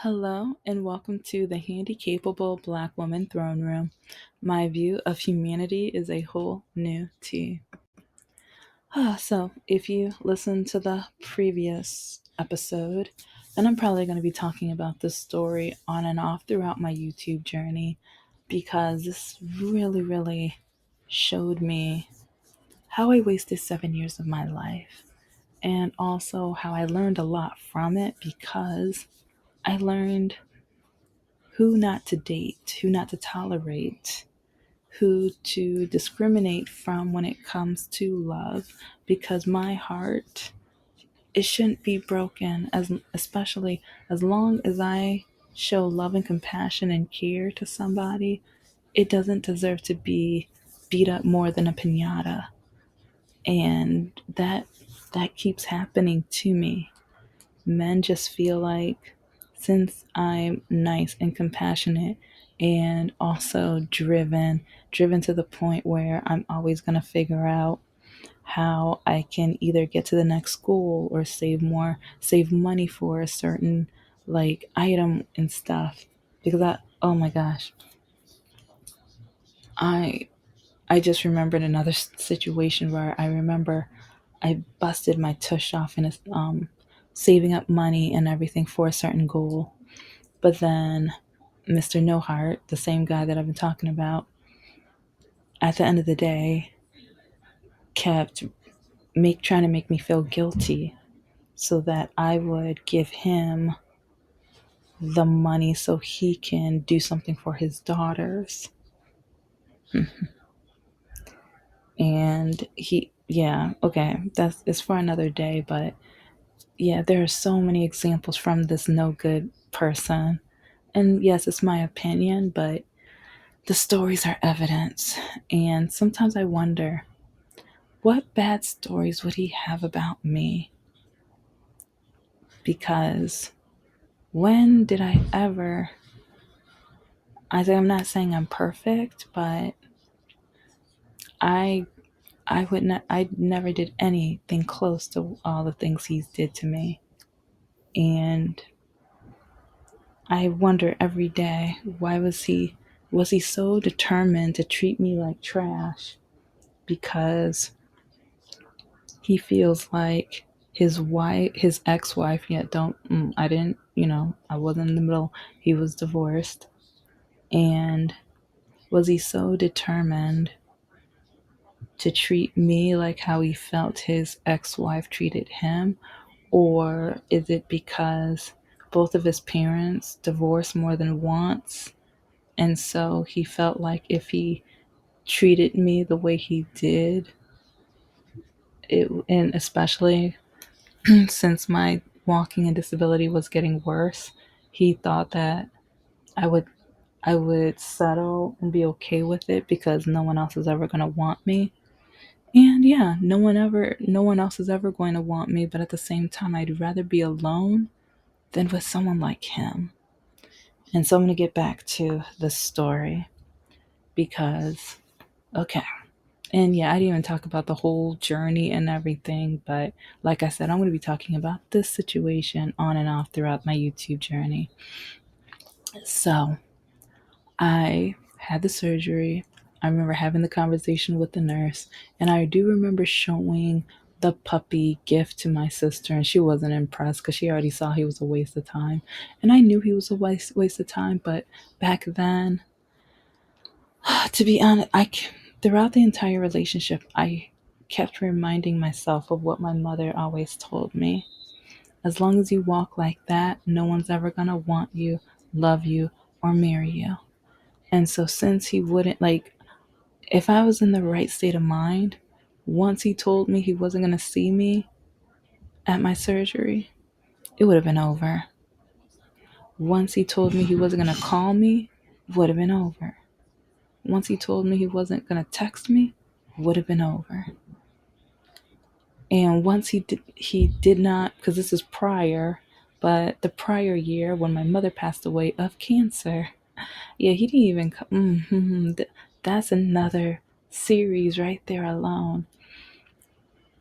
Hello, and welcome to the Handicapable Black Woman Throne Room. My view of humanity is a whole new tea. So, if you listen to the previous episode, then I'm probably going to be talking about this story on and off throughout my YouTube journey because this really showed me how I wasted 7 years of my life and also how I learned a lot from it because I learned who not to date, who not to tolerate, who to discriminate from when it comes to love, because my heart, it shouldn't be broken, as especially as long as I show love and compassion and care to somebody. It doesn't deserve to be beat up more than a piñata, and that keeps happening to me. Men just feel like since I'm nice and compassionate and also driven to the point where I'm always going to figure out how I can either get to the next school or save money for a certain like item and stuff. Because oh my gosh, I I just remembered another situation where I remember I busted my tush off in saving up money and everything for a certain goal. But then Mr. No Heart, the same guy that I've been talking about, at the end of the day, kept trying to make me feel guilty so that I would give him the money so he can do something for his daughters. And yeah, okay, that's it's for another day, but yeah, there are so many examples from this no good person. And yes, it's my opinion, but the stories are evidence. And sometimes I wonder, what bad stories would he have about me? Because when did I ever, I'm not saying I'm perfect, but I I never did anything close to all the things he's did to me. And I wonder every day, why was he so determined to treat me like trash? Because he feels like his ex-wife, yet don't, I didn't, I wasn't in the middle. He was divorced. And was he so determined to treat me like how he felt his ex-wife treated him? Or is it because both of his parents divorced more than once? And so he felt like if he treated me the way he did, and especially since my walking and disability was getting worse, he thought that I would I would settle and be okay with it because no one else is ever going to want me. And yeah, no one else is ever going to want me, but at the same time I'd rather be alone than with someone like him. And so I'm going to get back to the story because okay. And yeah, I didn't even talk about the whole journey and everything, but like I said, I'm going to be talking about this situation on and off throughout my YouTube journey. So, I had the surgery. I remember having the conversation with the nurse, and I do remember showing the puppy gift to my sister, and she wasn't impressed because she already saw he was a waste of time. And I knew he was a waste of time, but back then, to be honest, throughout the entire relationship, I kept reminding myself of what my mother always told me. As long as you walk like that, no one's ever going to want you, love you, or marry you. And so, since he wouldn't, like, if I was in the right state of mind, once he told me he wasn't going to see me at my surgery, it would have been over. Once he told me he wasn't going to call me, would have been over. Once he told me he wasn't going to text me, would have been over. And once he did not, because this is prior, but the prior year when my mother passed away of cancer, yeah, he didn't even come. That's another series right there alone.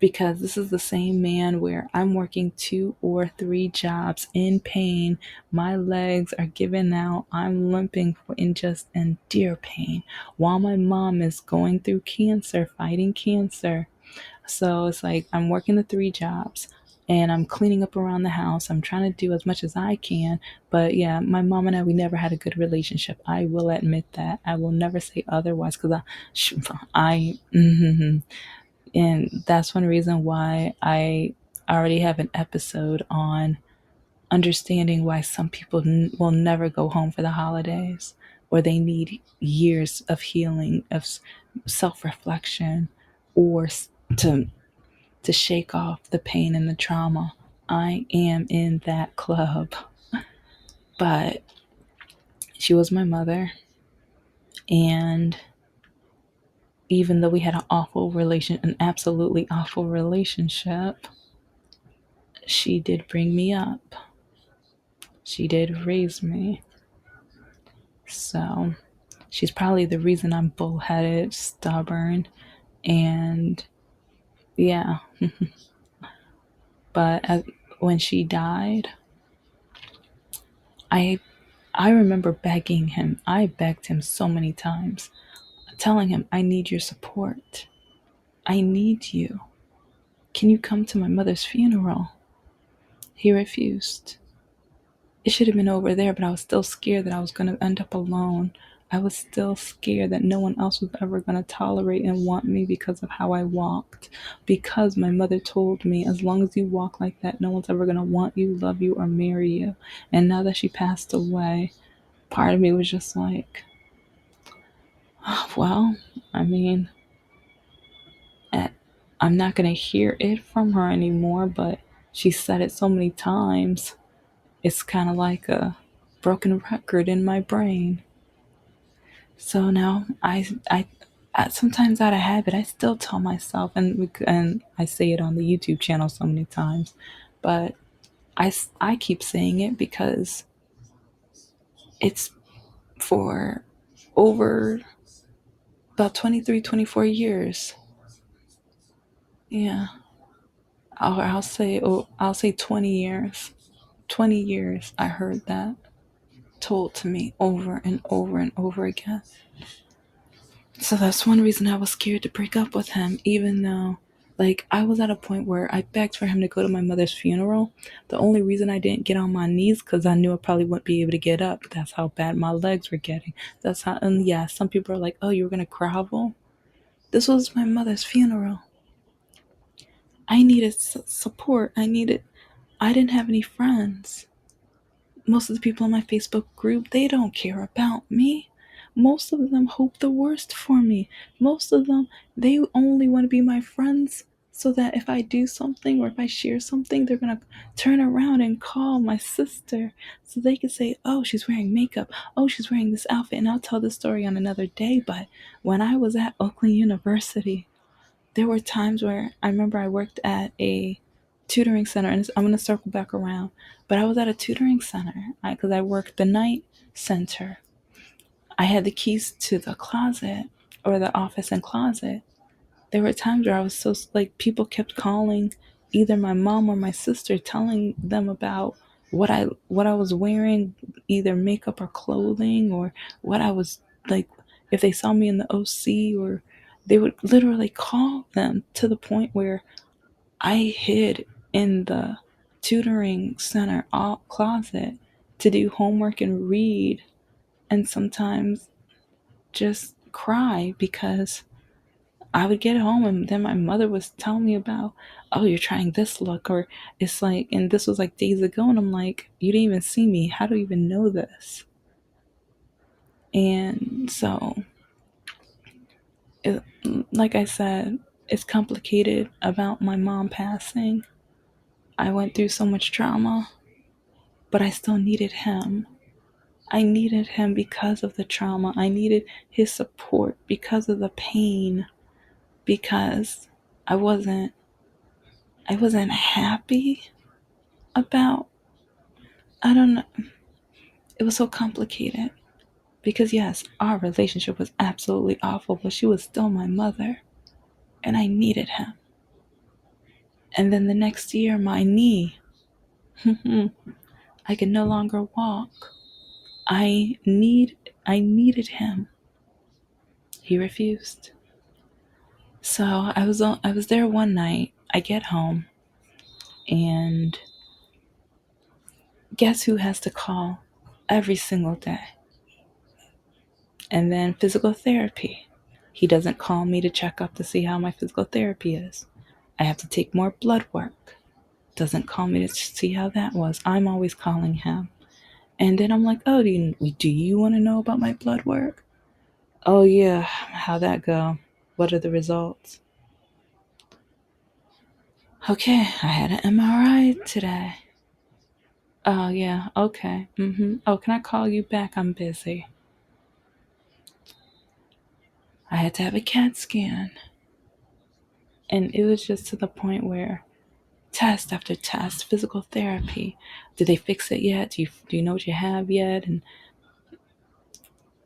because this is the same man where I'm working 2 or 3 jobs in pain. My legs are giving out. I'm limping in just in dear pain while my mom is going through cancer, fighting cancer. So it's like I'm working the 3 jobs and I'm cleaning up around the house. I'm trying to do as much as I can. But yeah, my mom and I, we never had a good relationship. I will admit that. I will never say otherwise because and that's one reason why I already have an episode on understanding why some people will never go home for the holidays, or they need years of healing, of self-reflection, or to shake off the pain and the trauma. I am in that club. But she was my mother, and even though we had an absolutely awful relationship, she did bring me up. She did raise me. So she's probably the reason I'm bullheaded, stubborn, and yeah. But when she died, I I remember begging him. I begged him so many times, telling him, I need your support. I need you. Can you come to my mother's funeral? He refused. It should have been over there, but I was still scared that I was going to end up alone. I was still scared that no one else was ever going to tolerate and want me because of how I walked. Because my mother told me, as long as you walk like that, no one's ever going to want you, love you, or marry you. And now that she passed away, part of me was just like, oh, well, I mean, eh, I'm not going to hear it from her anymore, but she said it so many times. It's kind of like a broken record in my brain. So now sometimes out of habit, I still tell myself, and I say it on the YouTube channel so many times, but I keep saying it because it's for over about 23, 24 years. Yeah. I'll say 20 years. 20 years I heard that told to me over and over and over again. So that's one reason I was scared to break up with him, even though, like, I was at a point where I begged for him to go to my mother's funeral. The only reason I didn't get on my knees because I knew I probably wouldn't be able to get up. That's how bad my legs were getting. That's how, and yeah, some people are like, oh, you were going to grovel? This was my mother's funeral. I needed support. I didn't have any friends. Most of the people in my Facebook group, they don't care about me. Most of them hope the worst for me. Most of them, they only want to be my friends so that if I do something or if I share something, they're going to turn around and call my sister so they can say, oh, she's wearing makeup. Oh, she's wearing this outfit. And I'll tell this story on another day. But when I was at Oakland University, there were times where I remember I worked at a tutoring center, and I'm going to circle back around, but I was at a tutoring center because I worked the night center. I had the keys to the closet or the office and closet. There were times where I was so like people kept calling either my mom or my sister telling them about what I was wearing, either makeup or clothing, or what I was like if they saw me in the OC, or they would literally call them to the point where I hid in the tutoring center closet to do homework and read, and sometimes just cry because I would get home and then my mother was telling me about, oh, you're trying this look, or it's like, and this was like days ago, and I'm like, you didn't even see me. How do you even know this? And so, it, like I said, it's complicated about my mom passing. I went through so much trauma, but I still needed him. I needed him because of the trauma. I needed his support because of the pain, because I wasn't I wasn't happy about, I don't know. It was so complicated because, yes, our relationship was absolutely awful, but she was still my mother and I needed him. And then the next year, my knee, I could no longer walk. I need I needed him. He refused. So I was there one night. I get home and guess who has to call every single day? And then physical therapy. He doesn't call me to check up to see how my physical therapy is. I have to take more blood work. Doesn't call me to see how that was. I'm always calling him. And then I'm like, oh, do you want to know about my blood work? Oh, yeah. How'd that go? What are the results? Okay, I had an MRI today. Oh, yeah. Okay. Oh, can I call you back? I'm busy. I had to have a CAT scan. And it was just to the point where test after test, physical therapy. Did they fix it yet? Do you know what you have yet? And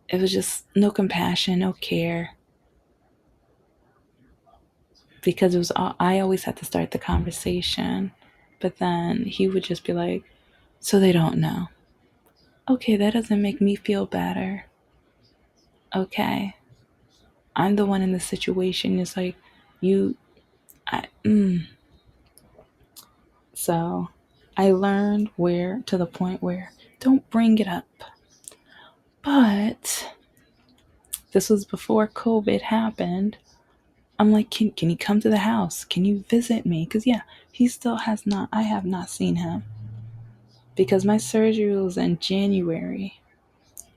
it was just no compassion, no care. Because it was all, I always had to start the conversation. But then he would just be like, so they don't know. Okay, that doesn't make me feel better. Okay. I'm the one in the situation. It's like, you, I, So I learned where, to the point where, don't bring it up. But this was before COVID happened. I'm like, can you come to the house? Can you visit me? Because, yeah, he still has not, I have not seen him. Because my surgery was in January.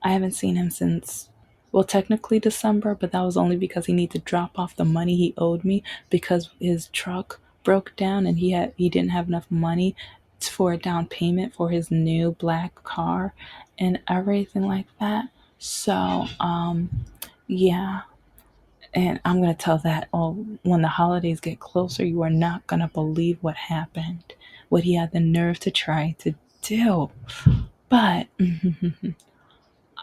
I haven't seen him since, well, technically December, but that was only because he needed to drop off the money he owed me because his truck broke down and he didn't have enough money for a down payment for his new black car and everything like that. So, yeah. And I'm going to tell that, oh, when the holidays get closer, you are not going to believe what happened, what he had the nerve to try to do. But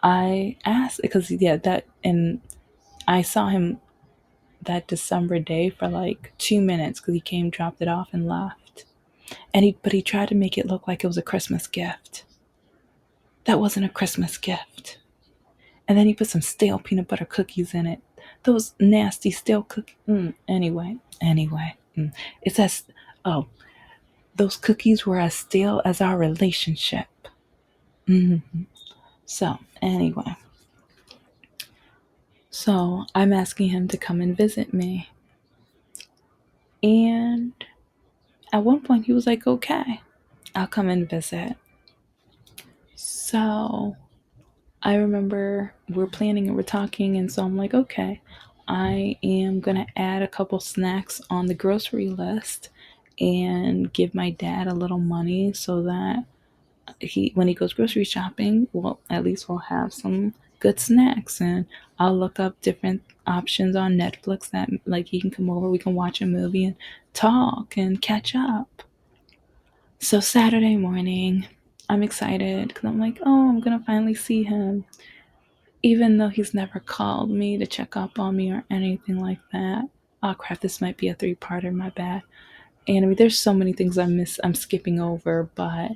I asked because, yeah, and I saw him that December day for like 2 minutes because he came, dropped it off, and left. But he tried to make it look like it was a Christmas gift. That wasn't a Christmas gift. And then he put some stale peanut butter cookies in it. Those nasty stale cookies. Anyway. It's as, oh, those cookies were as stale as our relationship. So, anyway. So, I'm asking him to come and visit me. And at one point, he was like, okay, I'll come and visit. So, I remember we're planning and we're talking, and so I'm like, okay, I am gonna add a couple snacks on the grocery list and give my dad a little money so that when he goes grocery shopping, well, at least we'll have some good snacks. And I'll look up different options on Netflix that like he can come over, we can watch a movie and talk and catch up. So Saturday morning, I'm excited because I'm like, oh, I'm gonna finally see him. Even though he's never called me to check up on me or anything like that. Oh crap, this might be a three-parter, my bad. And I mean, there's so many things I'm skipping over, but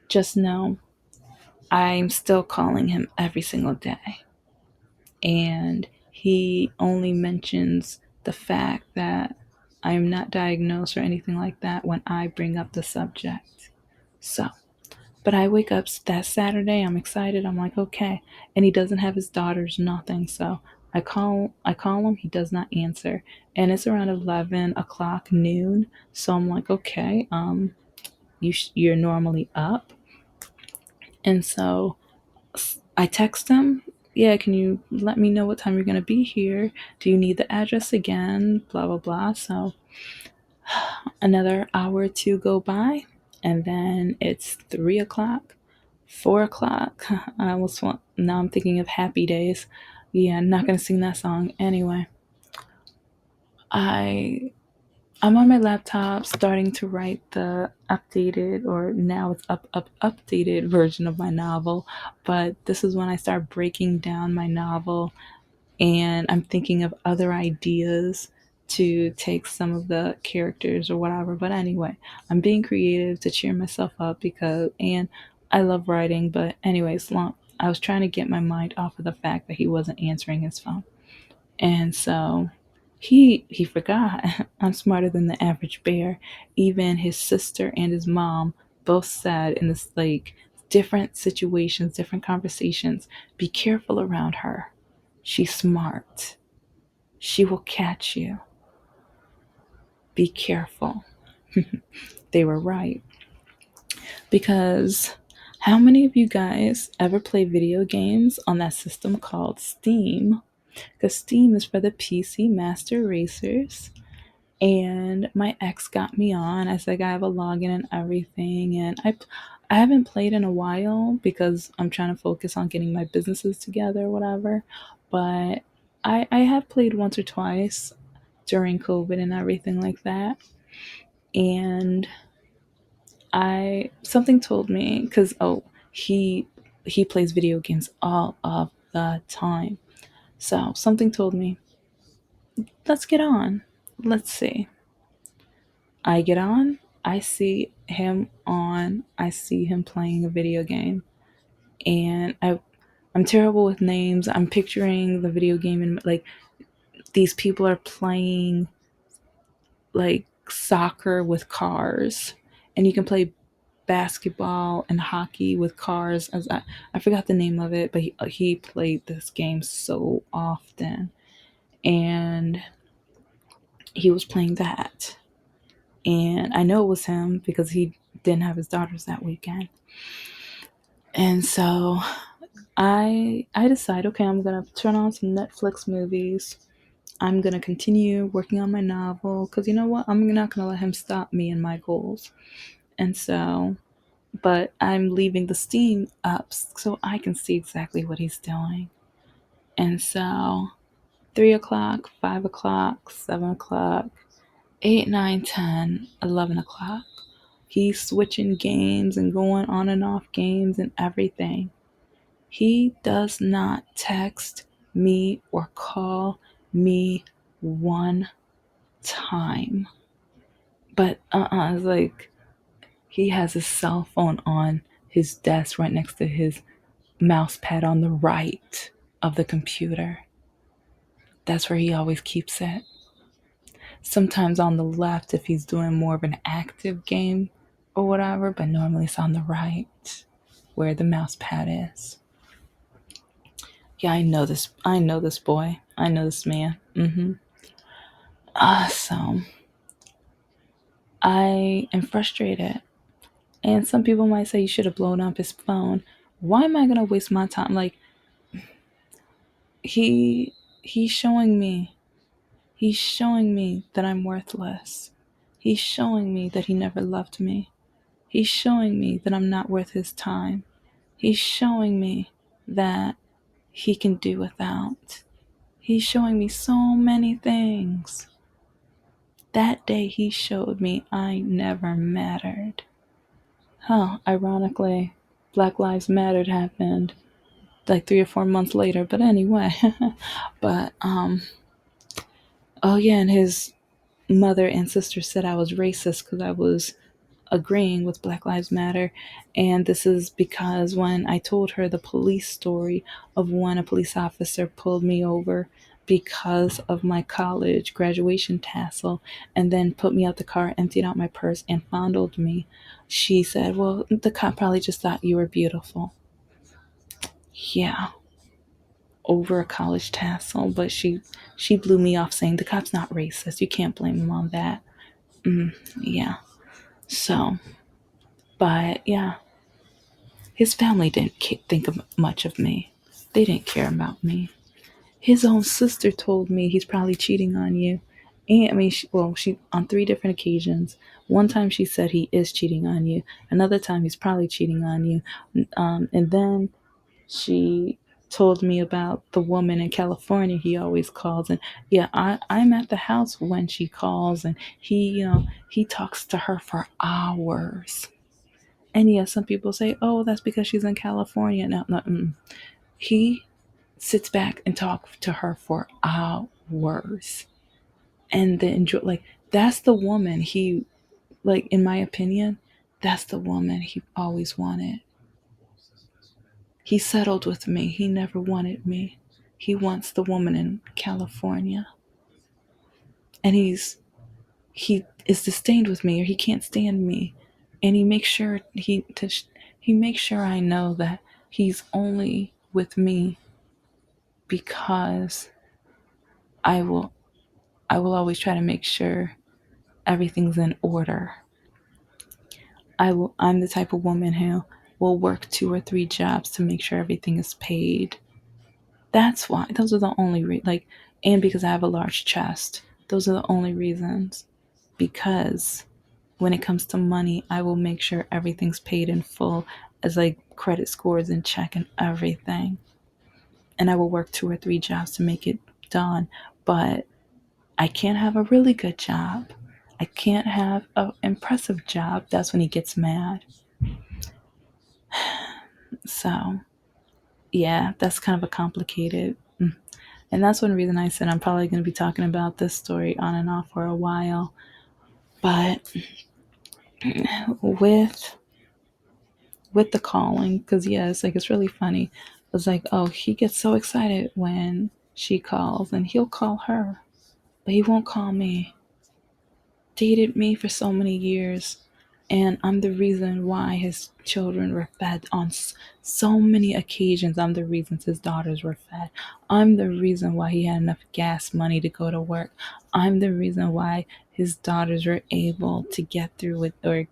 just know I'm still calling him every single day. And he only mentions the fact that I am not diagnosed or anything like that when I bring up the subject. So, but I wake up that Saturday, I'm excited, I'm like, okay. And he doesn't have his daughters, nothing. So I call him, he does not answer. And it's around 11 o'clock noon. So I'm like, okay, you're normally up. And so I text him, yeah, can you let me know what time you're going to be here? Do you need the address again? Blah, blah, blah. So another hour or two go by, and then it's 3 o'clock, 4 o'clock. I almost want, now I'm thinking of Happy Days. Yeah, I'm not going to sing that song. Anyway, I I'm on my laptop starting to write the updated, or now it's updated version of my novel. But this is when I start breaking down my novel and I'm thinking of other ideas to take some of the characters or whatever. But anyway, I'm being creative to cheer myself up because, and I love writing. But anyways, long, I was trying to get my mind off of the fact that he wasn't answering his phone. And so he forgot. I'm smarter than the average bear. Even his sister and his mom both said in this like different situations, different conversations, be careful around her. She's smart. She will catch you. Be careful. They were right. Because how many of you guys ever play video games on that system called Steam? Because Steam is for the PC Master Racers. And my ex got me on. I said I have a login and everything. And I haven't played in a while because I'm trying to focus on getting my businesses together or whatever. But I have played once or twice during COVID and everything like that. And I something told me because he plays video games all of the time. So something told me, let's get on. Let's see. I get on. I see him on. I see him playing a video game, and I'm terrible with names. I'm picturing the video game and like these people are playing like soccer with cars, and you can play basketball and hockey with cars. As I forgot the name of it, but he played this game so often, and he was playing that. And I know it was him because he didn't have his daughters that weekend. And so I decide, okay, I'm gonna turn on some Netflix movies. I'm gonna continue working on my novel because you know what? I'm not gonna let him stop me in my goals. And so, but I'm leaving the Steam up so I can see exactly what he's doing. And so, 3 o'clock, 5 o'clock, 7 o'clock, 8, 9, 10, 11 o'clock. He's switching games and going on and off games and everything. He does not text me or call me one time. But it's like he has his cell phone on his desk right next to his mouse pad on the right of the computer. That's where he always keeps it. Sometimes on the left if he's doing more of an active game or whatever, but normally it's on the right where the mouse pad is. Yeah, I know this. I know this boy. I know this man. So I am frustrated. And some people might say you should have blown up his phone. Why am I gonna waste my time? Like he's showing me. He's showing me that I'm worthless. He's showing me that he never loved me. He's showing me that I'm not worth his time. He's showing me that he can do without. He's showing me so many things. That day he showed me I never mattered. Huh, ironically, Black Lives Mattered happened like 3 or 4 months later, but anyway. but oh yeah, and his mother and sister said I was racist because I was agreeing with Black Lives Matter. And this is because when I told her the police story of when a police officer pulled me over because of my college graduation tassel and then put me out the car, emptied out my purse, and fondled me, she said, well, the cop probably just thought you were beautiful. Yeah, over a college tassel, but she blew me off saying the cop's not racist. You can't blame him on that. Yeah. So, but yeah, his family didn't think much of me. They didn't care about me. His own sister told me he's probably cheating on you. And I mean, she on 3 different occasions. One time she said he is cheating on you. Another time he's probably cheating on you. And then she told me about the woman in California he always calls. And yeah, I'm at the house when she calls, and he talks to her for hours. And yeah, some people say, oh, that's because she's in California. No, no. He sits back and talks to her for hours. and the enjoy, like, that's the woman he, like, in my opinion, that's the woman he always wanted. He settled with me. He never wanted me. He wants the woman in California. And he is disdained with me, or he can't stand me. And he makes sure I know that he's only with me because I will I will always try to make sure everything's in order. I'm the type of woman who will work 2 or 3 jobs to make sure everything is paid. That's why. Those are the only like, and because I have a large chest. Those are the only reasons. Because when it comes to money, I will make sure everything's paid in full, as like credit scores in check and everything. And I will work 2 or 3 jobs to make it done. But I can't have a really good job. I can't have an impressive job. That's when he gets mad. So, yeah, that's kind of a complicated. And that's one reason I said I'm probably going to be talking about this story on and off for a while. But with the calling, because yes, like, it's really funny. It's like, oh, he gets so excited when she calls, and he'll call her, but he won't call me. Dated me for so many years, and I'm the reason why his children were fed on so many occasions. I'm the reason his daughters were fed. I'm the reason why he had enough gas money to go to work. I'm the reason why his daughters were able to get through with, or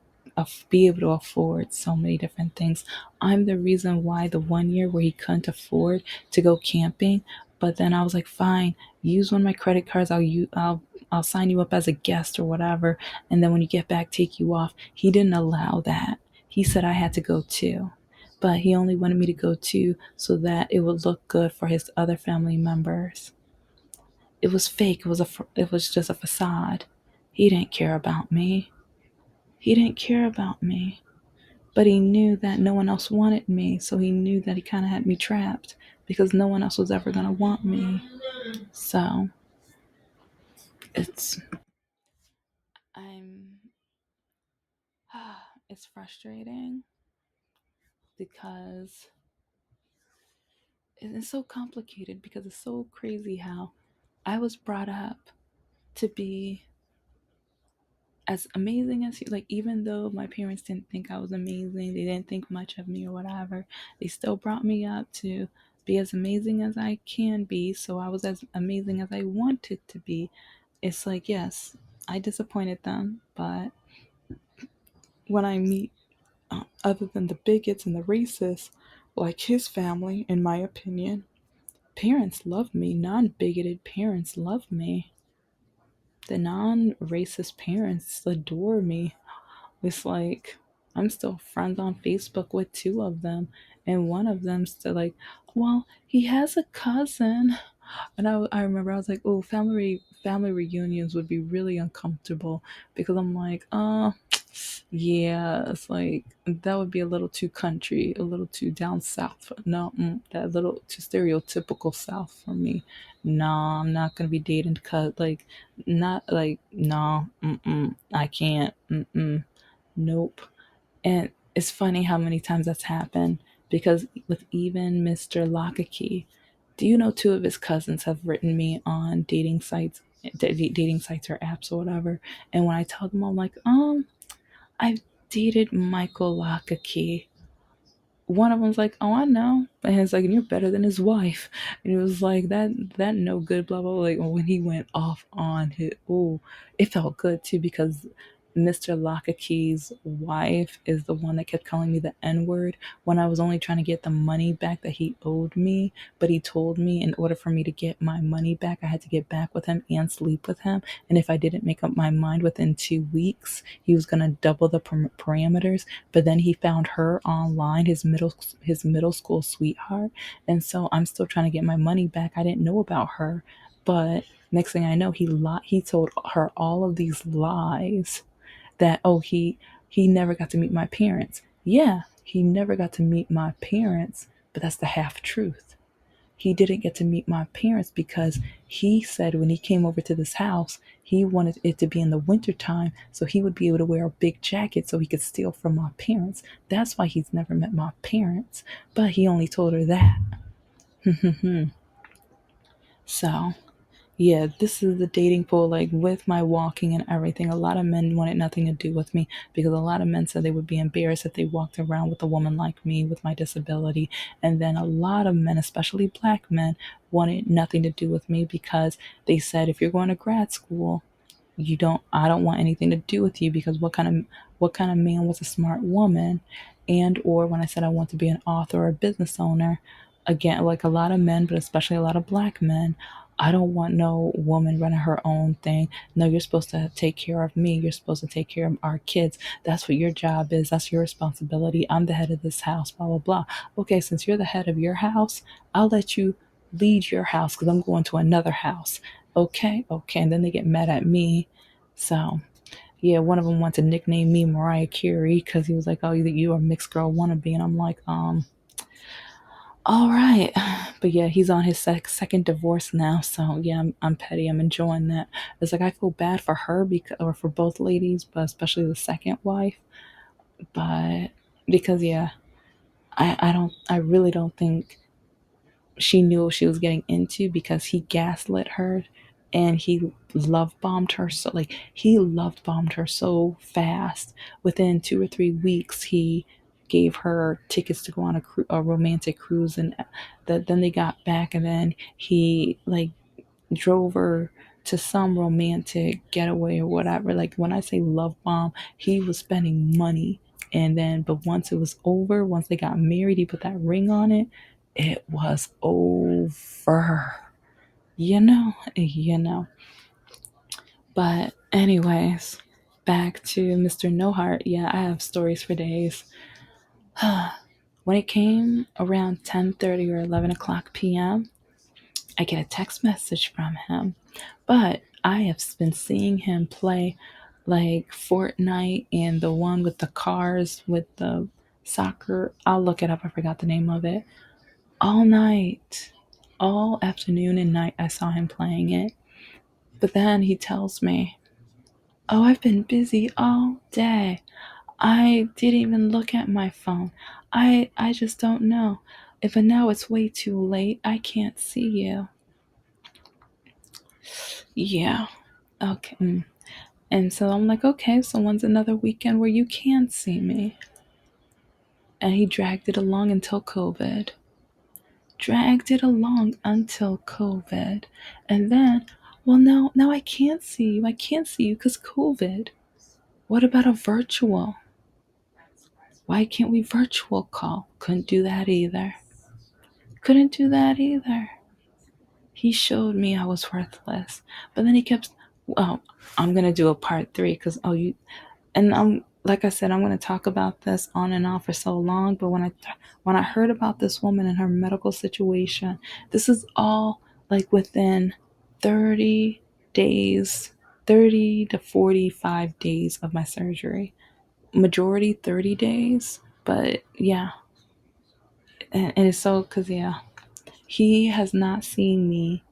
be able to afford so many different things. I'm the reason why the one year where he couldn't afford to go camping, but then I was like, fine, use one of my credit cards. I'll sign you up as a guest or whatever. And then when you get back, take you off. He didn't allow that. He said I had to go too. But he only wanted me to go too so that it would look good for his other family members. It was fake. It was just a facade. He didn't care about me. He didn't care about me. But he knew that no one else wanted me. So he knew that he kind of had me trapped because no one else was ever going to want me. So it's, I'm, it's frustrating because it's so complicated, because it's so crazy how I was brought up to be as amazing as, like, even though my parents didn't think I was amazing, they didn't think much of me or whatever, they still brought me up to be as amazing as I can be, so I was as amazing as I wanted to be. It's like, yes, I disappointed them, but when I meet, other than the bigots and the racists, like his family, in my opinion, parents love me. Non-bigoted parents love me. The non-racist parents adore me. It's like, I'm still friends on Facebook with 2 of them, and one of them's still like, well, he has a cousin. And I remember I was like, oh, family reunions would be really uncomfortable, because I'm like, yeah, it's like that would be a little too country, a little too down south. No, that little too stereotypical south for me. No, I'm not gonna be dating cut, like, not like, no, I can't, nope. And it's funny how many times that's happened, because with even Mr. Lockakey, do you know 2 of his cousins have written me on dating sites or apps or whatever? And when I tell them, I'm like, I've dated Michael Lockakey. One of them's like, oh, I know. And he's like, and you're better than his wife. And it was like, that no good, blah, blah, blah. Like, when he went off on his, oh, it felt good too, because Mr. Lockakey's wife is the one that kept calling me the N word when I was only trying to get the money back that he owed me. But he told me in order for me to get my money back, I had to get back with him and sleep with him. And if I didn't make up my mind within 2 weeks, he was going to double the parameters. But then he found her online, his middle school sweetheart. And so I'm still trying to get my money back. I didn't know about her. But next thing I know, he told her all of these lies, that, oh, he never got to meet my parents. Yeah, he never got to meet my parents, but that's the half truth. he didn't get to meet my parents because he said when he came over to this house, he wanted it to be in the wintertime so he would be able to wear a big jacket so he could steal from my parents. That's why he's never met my parents. But he only told her that. So, yeah, this is the dating pool, like with my walking and everything. A lot of men wanted nothing to do with me because a lot of men said they would be embarrassed if they walked around with a woman like me with my disability. And then a lot of men, especially black men, wanted nothing to do with me because they said if you're going to grad school, you don't I don't want anything to do with you because what kind of man was a smart woman? And or when I said I want to be an author or a business owner, again, like a lot of men, but especially a lot of black men, I don't want no woman running her own thing. No, you're supposed to take care of me. You're supposed to take care of our kids. That's what your job is. That's your responsibility. I'm the head of this house, blah, blah, blah. Okay, since you're the head of your house, I'll let you lead your house because I'm going to another house. Okay, okay. And then they get mad at me. So, yeah, one of them wanted to nickname me Mariah Carey because he was like, oh, you a mixed girl wannabe. And I'm like, all right. But yeah, he's on his second divorce now. So yeah, I'm petty. I'm enjoying that. It's like I feel bad for her because, or for both ladies, but especially the second wife. But because yeah, I really don't think she knew what she was getting into because he gaslit her and he love bombed her. So like he loved bombed her so fast. Within 2 or 3 weeks, he gave her tickets to go on a romantic cruise, and then they got back, and then he like drove her to some romantic getaway or whatever. Like when I say love bomb, he was spending money. And then, but once it was over, once they got married, he put that ring on it. It was over. You know. But anyways, back to Mr. No Heart. Yeah, I have stories for days. When it came around 10:30 or 11 o'clock p.m., I get a text message from him. But I have been seeing him play like Fortnite and the one with the cars with the soccer. I'll look it up. I forgot the name of it. All night, all afternoon and night, I saw him playing it. But then he tells me, oh, I've been busy all day. I didn't even look at my phone. I just don't know. But now it's way too late. I can't see you. Yeah. Okay. And so I'm like, okay, so when's another weekend where you can see me? And he dragged it along until COVID. Dragged it along until COVID. And then, well, now I can't see you. I can't see you because COVID. What about a virtual? Why can't we virtual call? Couldn't do that either. Couldn't do that either. He showed me I was worthless. But then he kept, well, I'm going to do a part three because, and I'm like I said, I'm going to talk about this on and off for so long. But when I heard about this woman and her medical situation, this is all like within 30 days, 30 to 45 days of my surgery. Majority 30 days, but yeah, and it's so because yeah, he has not seen me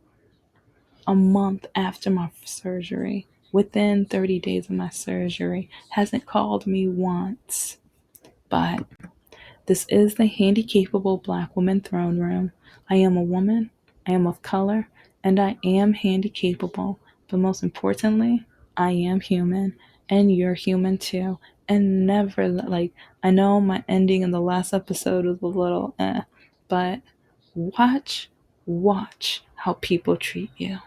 a month after my surgery. Within 30 days of my surgery, hasn't called me once. But this is the Handicapable Black Woman Throne Room. I am a woman, I am of color, and I am handicapable. But most importantly, I am human, and you're human too. And never, like, I know my ending in the last episode was a little but watch how people treat you.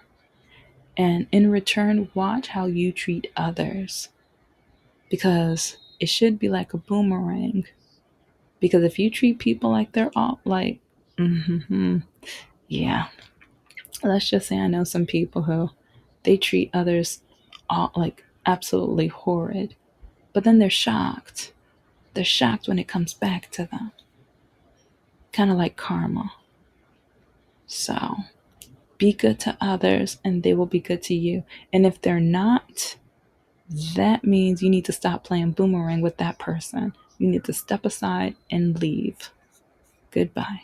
And in return, watch how you treat others. Because it should be like a boomerang. Because if you treat people like they're all like, yeah, let's just say I know some people who they treat others all like absolutely horrid, but then they're shocked. They're shocked when it comes back to them, kind of like karma. So be good to others, and they will be good to you. And if they're not, that means you need to stop playing boomerang with that person. You need to step aside and leave. Goodbye.